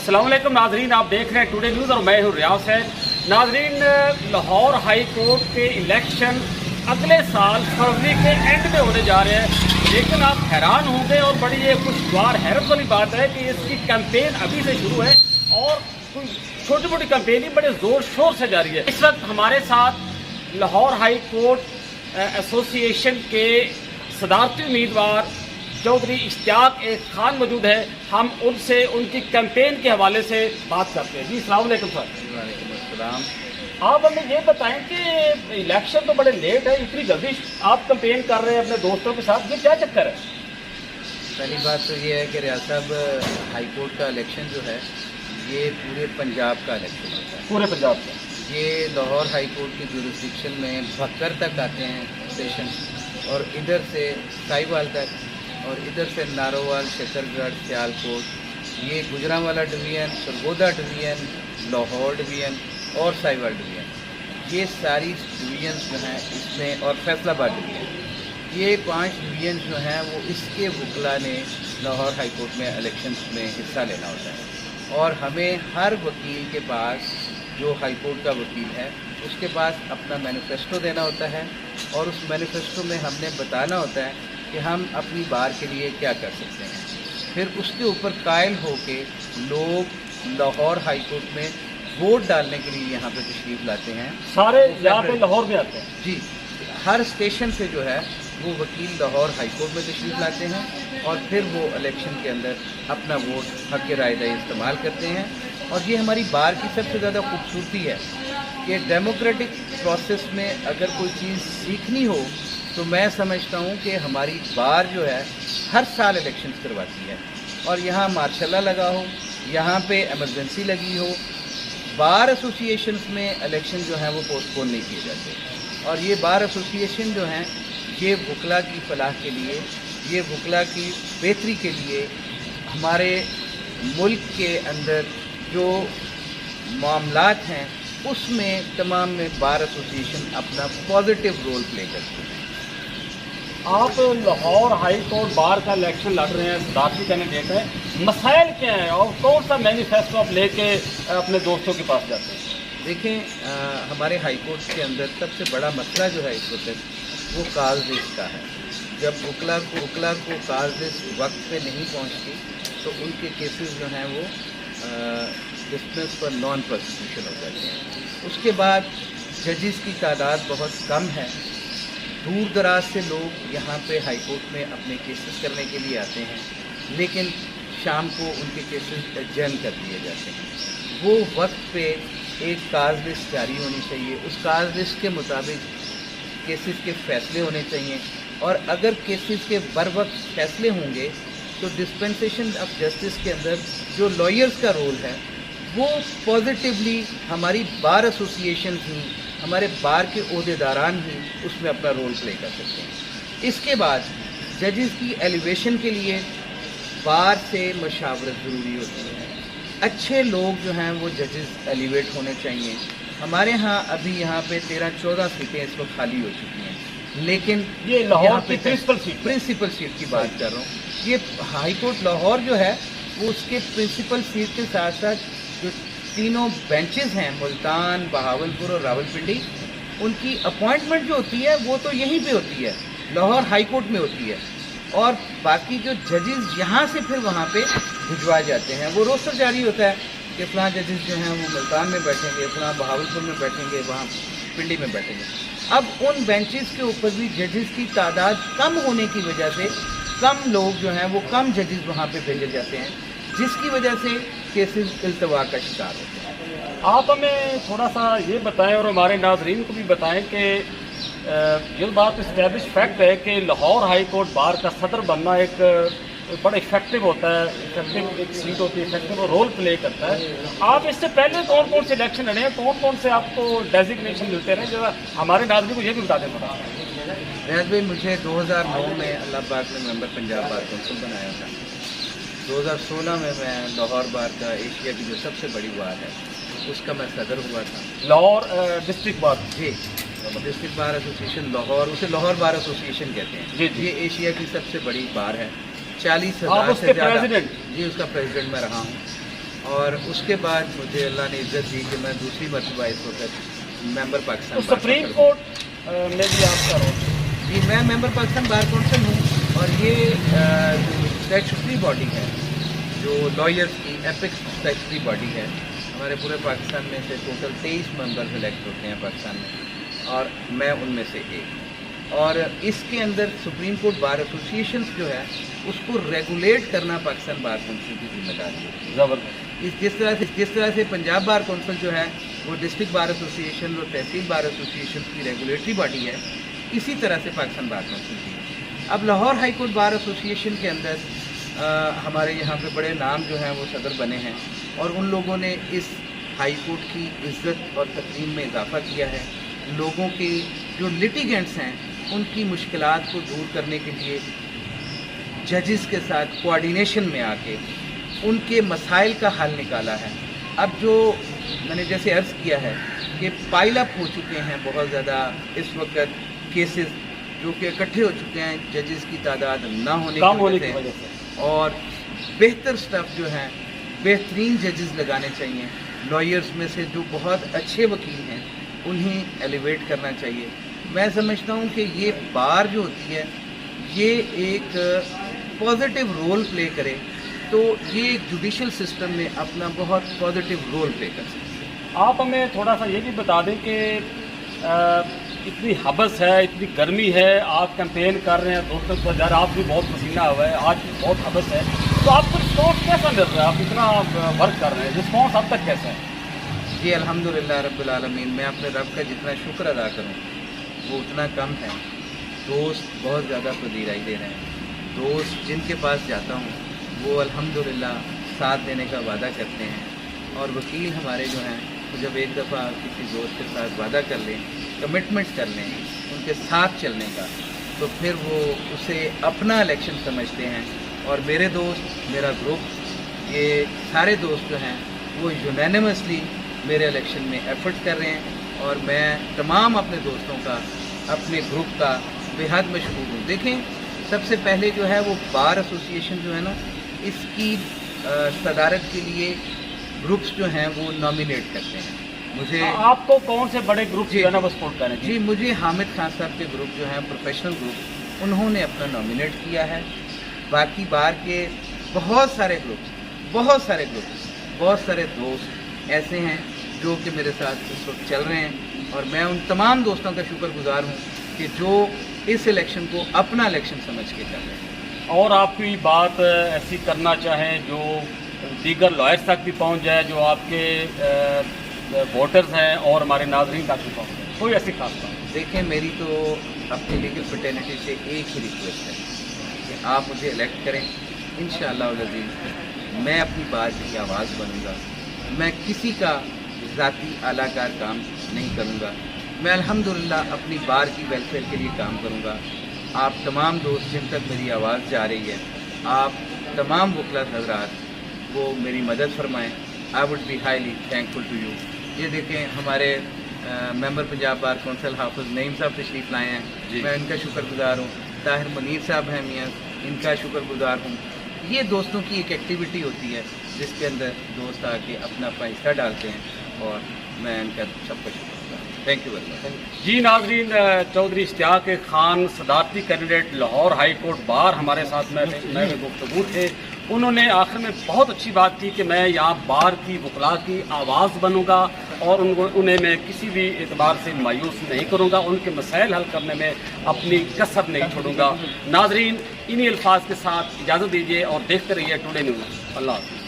अस्सलाम वालेकुम नाजरीन, आप देख रहे हैं टुडे न्यूज़ और मैं हूँ रियाज सैद। नाजरीन, लाहौर हाई कोर्ट के इलेक्शन अगले साल फरवरी के एंड में होने जा रहे हैं, लेकिन आप हैरान होंगे और बड़ी ये खुशगवार हैरत वाली बात है कि इसकी कैंपेन अभी से शुरू है और छोटी मोटी कैंपेन ही बड़े ज़ोर शोर से जारी है। इस वक्त हमारे साथ लाहौर हाई कोर्ट एसोसिएशन के सदारती उम्मीदवार चौधरी इश्तियाक खान मौजूद है। हम उनसे उनकी कैंपेन के हवाले से बात करते हैं। जी अस्सलाम वालेकुम सर। वालेकुम अस्सलाम। आप हमें ये बताएं कि इलेक्शन तो बड़े लेट है, इतनी जल्दी आप कैंपेन कर रहे हैं अपने दोस्तों के साथ, ये क्या चक्कर है? पहली बात तो ये है कि रियाज साहब, हाई कोर्ट का इलेक्शन जो है ये पूरे पंजाब का इलेक्शन होता है। पूरे पंजाब का ये लाहौर हाई कोर्ट की जुरिस्डिक्शन में भक्कर तक आते हैं स्टेशन, और इधर से साहिवाल तक, और इधर से नारोवाल, शकरगढ़, सियालकोट, ये Gujranwala division, Sargodha division, Lahore division और साहिवाल डिवीज़न, ये सारी डिवीज़न जो हैं इसमें, और फैसलाबाद डिवीज़न, ये 5 डिवीज़न जो हैं वो इसके वकला ने लाहौर हाई कोर्ट में इलेक्शंस में हिस्सा लेना होता है। और हमें हर वकील के पास, जो हाई कोर्ट का वकील है, उसके पास अपना मैनिफेस्टो देना होता है, और उस मैनिफेस्टो में हमने बताना होता है कि हम अपनी बार के लिए क्या कर सकते हैं। फिर उसके ऊपर कायल होके लोग लाहौर हाई कोर्ट में वोट डालने के लिए यहाँ पे तशरीफ़ लाते हैं। सारे यहाँ पे लाहौर में आते हैं? जी, हर स्टेशन से जो है वो वकील लाहौर हाई कोर्ट में तशरीफ़ लाते हैं, और फिर वो इलेक्शन के अंदर अपना वोट हक़ रायदही इस्तेमाल करते हैं। और ये हमारी बार की सबसे ज़्यादा खूबसूरती है कि डेमोक्रेटिक प्रोसेस में अगर कोई चीज़ सीखनी हो तो मैं समझता हूँ कि हमारी बार जो है हर साल इलेक्शंस करवाती है, और यहाँ मार्शल लगा हो, यहाँ पे एमरजेंसी लगी हो, बार एसोसिएशंस में इलेक्शन जो है वो पोस्टपोन नहीं किए जाते। और ये बार एसोसिएशन जो हैं ये वकला की फलाह के लिए, ये वकला की बेहतरी के लिए, हमारे मुल्क के अंदर जो मामलात हैं उसमें तमाम में बार एसोसिएशन अपना पॉजिटिव रोल प्ले करते हैं। आप लाहौर हाई कोर्ट बार का इलेक्शन लड़ रहे हैं, सदारती कैंडिडेट हैं, मसाइल क्या हैं और कौन सा मैनिफेस्टो आप लेके अपने दोस्तों के पास जाते हैं? देखें, हमारे हाई कोर्ट के अंदर सबसे बड़ा मसला जो है इस वक्त वो काज लिस्ट का है। जब वकला को काज लिस्ट वक्त पे नहीं पहुंचती तो उनके केसेस जो हैं वो डिस्मिस पर नॉन प्रोसिक्यूशन हो जाते हैं। उसके बाद जजेस की तादाद बहुत कम है। दूर दराज से लोग यहाँ पे हाई कोर्ट में अपने केसेस करने के लिए आते हैं, लेकिन शाम को उनके केसेस एडजर्न कर दिए जाते हैं। वो वक्त पे एक काज लिस्ट जारी होनी चाहिए, उस काज लिस्ट के मुताबिक केसेस के फ़ैसले होने चाहिए, और अगर केसेस के बर वक्त फ़ैसले होंगे तो डिस्पेंसेशन ऑफ जस्टिस के अंदर जो लॉयर्स का रोल है वो पॉजिटिवली हमारी बार एसोसिएशन ही, हमारे बार के ओहदेदारान ही उसमें अपना रोल प्ले कर सकते हैं। इसके बाद जजेस की एलिवेशन के लिए बार से मशावरत ज़रूरी होती है। अच्छे लोग जो हैं वो जजेस एलिवेट होने चाहिए। हमारे यहाँ अभी यहाँ पे 13-14 सीटें इस वक्त खाली हो चुकी हैं, लेकिन ये लाहौर की प्रिंसिपल सीट की बात कर रहा हूँ। ये हाई कोर्ट लाहौर जो है वो उसके प्रिंसिपल सीट के साथ साथ जो तीनों बेंचेस हैं, मुल्तान, बहावलपुर और रावलपिंडी, उनकी अपॉइंटमेंट जो होती है वो तो यहीं पे होती है, लाहौर हाई कोर्ट में होती है, और बाकी जो जजेस यहाँ से फिर वहाँ पे भिजवाए जाते हैं। वो रोस्टर जारी होता है कि फ़लाँ जजेस जो हैं वो मुल्तान में बैठेंगे, फ़लाँ बहावलपुर में बैठेंगे, वहाँ पिंडी में बैठेंगे। अब उन बेंचेस के ऊपर भी जजेस की तादाद कम होने की वजह से कम लोग जो हैं वो कम जजेस वहाँ पे भेजे जाते हैं, जिसकी वजह से केसेस इल्तवा का शिकार होते हैं। आप हमें थोड़ा सा ये बताएं और हमारे नाजरीन को भी बताएं कि ये बात इस्टेब्लिश फैक्ट है कि लाहौर हाई कोर्ट बार का सदर बनना एक बड़ा इफेक्टिव होता है, इफेक्टिव एक सीट होती है, इफेक्टिव रोल प्ले करता है। आप इससे पहले कौन कौन से इलेक्शन लड़े हैं, कौन कौन से आपको डेजिग्नेशन मिलते रहे, जो हमारे नाजरीन को ये भी बता दें थोड़ा। रियाज भाई, मुझे 2009 में अल्लाह पाक ने मेंबर पंजाब बार कौंसिल बनाया था। 2016 में मैं लाहौर बार का, एशिया की जो सबसे बड़ी बार है, उसका मैं सदर हुआ था। Lahore district bar? जी, डिस्ट्रिक्ट बार एसोसिएशन लाहौर, उसे लाहौर बार एसोसिएशन कहते हैं। जी, जी। ये एशिया की सबसे बड़ी बार है। 40,000 से ज़्यादा। जी, उसका प्रेसिडेंट मैं रहा हूँ। اور اس کے بعد مجھے اللہ نے عزت دی کہ میں دوسری مرتبہ اس وقت ممبر پاکستان تو سپریم کورٹ میں بھی آپ کا رول؟ جی میں ممبر پاکستان بار کونسل ہوں، اور یہ اسٹیچوٹری باڈی ہے جو لائرس کی ایپکس اسٹیچوٹری باڈی ہے. ہمارے پورے پاکستان میں سے ٹوٹل 23 ممبرز الیکٹ ہوتے ہیں پاکستان میں، اور میں ان میں سے ایک. اور اس کے اندر سپریم کورٹ بار ایسوسیشنز جو ہے اس کو ریگولیٹ کرنا پاکستان بار کونسل کی ذمہ داری ہے. زبردست. جس طرح سے پنجاب بار کونسل جو ہے وہ ڈسٹرکٹ بار ایسوسیشن اور تحصیل بار ایسوسیشن کی ریگولیٹری باڈی ہے، اسی طرح سے پاکستان بار کونسل کی ہے. اب Lahore high court bar association کے اندر ہمارے یہاں پہ بڑے نام جو ہیں وہ صدر بنے ہیں، اور ان لوگوں نے اس ہائی کورٹ کی عزت اور تقریم میں اضافہ کیا ہے. لوگوں کے جو لٹیگنٹس ہیں ان کی مشکلات کو دور کرنے کے لیے ججز کے ساتھ کوآرڈینیشن میں آ کے ان کے مسائل کا حل نکالا ہے. اب جو میں نے جیسے عرض کیا ہے کہ پائل اپ ہو چکے ہیں بہت زیادہ اس وقت کیسز جو کہ اکٹھے ہو چکے ہیں ججز کی تعداد نہ ہونے کی وجہ سے، اور بہتر سٹاف جو ہیں بہترین ججز لگانے چاہیے. لائرز میں سے جو بہت اچھے وکیل ہیں انہیں ایلیویٹ کرنا چاہیے. میں سمجھتا ہوں کہ یہ بار جو ہوتی ہے یہ ایک پازیٹیو رول پلے کرے تو یہ جوڈیشل سسٹم میں اپنا بہت پازیٹیو رول پلے کر سکتے ہیں. آپ ہمیں تھوڑا سا یہ بھی بتا دیں کہ اتنی حبس ہے، اتنی گرمی ہے، آپ کیمپین کر رہے ہیں دوستوں کو، یار آپ بھی بہت پسینہ ہوا ہے، آج بھی بہت حبس ہے، تو آپ کو رسپانس کیسا مل رہا ہے؟ آپ اتنا ورک کر رہے ہیں، رسپانس اب تک کیسا ہے؟ جی الحمدللہ رب العالمین. میں اپنے رب کا جتنا شکر ادا کروں وہ اتنا کم ہے. دوست بہت زیادہ پذیرائی دے رہے ہیں. دوست جن کے پاس جاتا ہوں وہ الحمدللہ ساتھ دینے کا وعدہ کرتے ہیں، اور وکیل ہمارے جو ہیں وہ جب ایک دفعہ کسی دوست کے ساتھ وعدہ کر لیں، کمٹمنٹ کر لیں ان کے ساتھ چلنے کا، تو پھر وہ اسے اپنا الیکشن سمجھتے ہیں. اور میرے دوست، میرا گروپ، یہ سارے دوست جو ہیں وہ یونینیمسلی میرے الیکشن میں ایفرٹ کر رہے ہیں، اور میں تمام اپنے دوستوں کا، اپنے گروپ کا بے حد مشکور ہوں. دیکھیں سب سے پہلے جو ہے وہ بار ایسوسیشن جو ہے نا اس کی صدارت کے لیے گروپس جو ہیں وہ نامینیٹ کرتے ہیں. مجھے آپ کو کون سے بڑے گروپ جو ہے نا وہ سپورٹ کریں؟ جی مجھے حامد خان صاحب کے گروپ جو ہیں پروفیشنل گروپ انہوں نے اپنا نامینیٹ کیا ہے. باقی بار کے بہت سارے دوست ایسے ہیں جو کہ میرے ساتھ اس وقت چل رہے ہیں، اور میں ان تمام دوستوں کا شکر گزار ہوں کہ جو اس الیکشن کو اپنا الیکشن سمجھ کے چل رہے ہیں. اور آپ کی بات ایسی کرنا چاہیں جو دیگر لائرز تک بھی پہنچ جائے، جو آپ کے ووٹرز ہیں اور ہمارے ناظرین تک بھی پہنچ جائے، کوئی ایسی خاص بات؟ دیکھیں میری تو اپنی لیگل فٹرنیٹی سے ایک ہی ریکویسٹ ہے کہ آپ مجھے الیکٹ کریں. انشاءاللہ العزیز میں اپنی بات کی آواز بنوں گا. میں کسی کا ذاتی اعلیٰ کار کام نہیں کروں گا. میں الحمدللہ اپنی بار کی ویلفیئر کے لیے کام کروں گا. آپ تمام دوست جن تک میری آواز جا رہی ہے، آپ تمام وکلا حضرات وہ میری مدد فرمائیں. I would be highly thankful to you. یہ دیکھیں ہمارے ممبر پنجاب بار کونسل حافظ نعیم صاحب تشریف لائے ہیں. جی. میں ان کا شکر گزار ہوں. طاہر منیر صاحب ہیں میاں، ان کا شکر گزار ہوں. یہ دوستوں کی ایک ایکٹیویٹی ہوتی ہے جس کے اندر دوست آ کے اپنا حصہ ڈالتے ہیں، اور میں ان کا سب کا شکر گزار ہوں. Thank you very much. جی ناظرین، چودھری اشتیاق خان صدارتی candidate Lahore high court bar ہمارے ساتھ میں گفتگو تھے. انہوں نے آخر میں بہت اچھی بات کی کہ میں یہاں بار کی وکلاء کی آواز بنوں گا، اور انہیں میں کسی بھی اعتبار سے مایوس نہیں کروں گا. ان کے مسائل حل کرنے میں اپنی کسر نہیں چھوڑوں گا. ناظرین انہی الفاظ کے ساتھ اجازت دیجیے اور دیکھتے رہیے ٹوڈے نیوز. اللہ حافظ.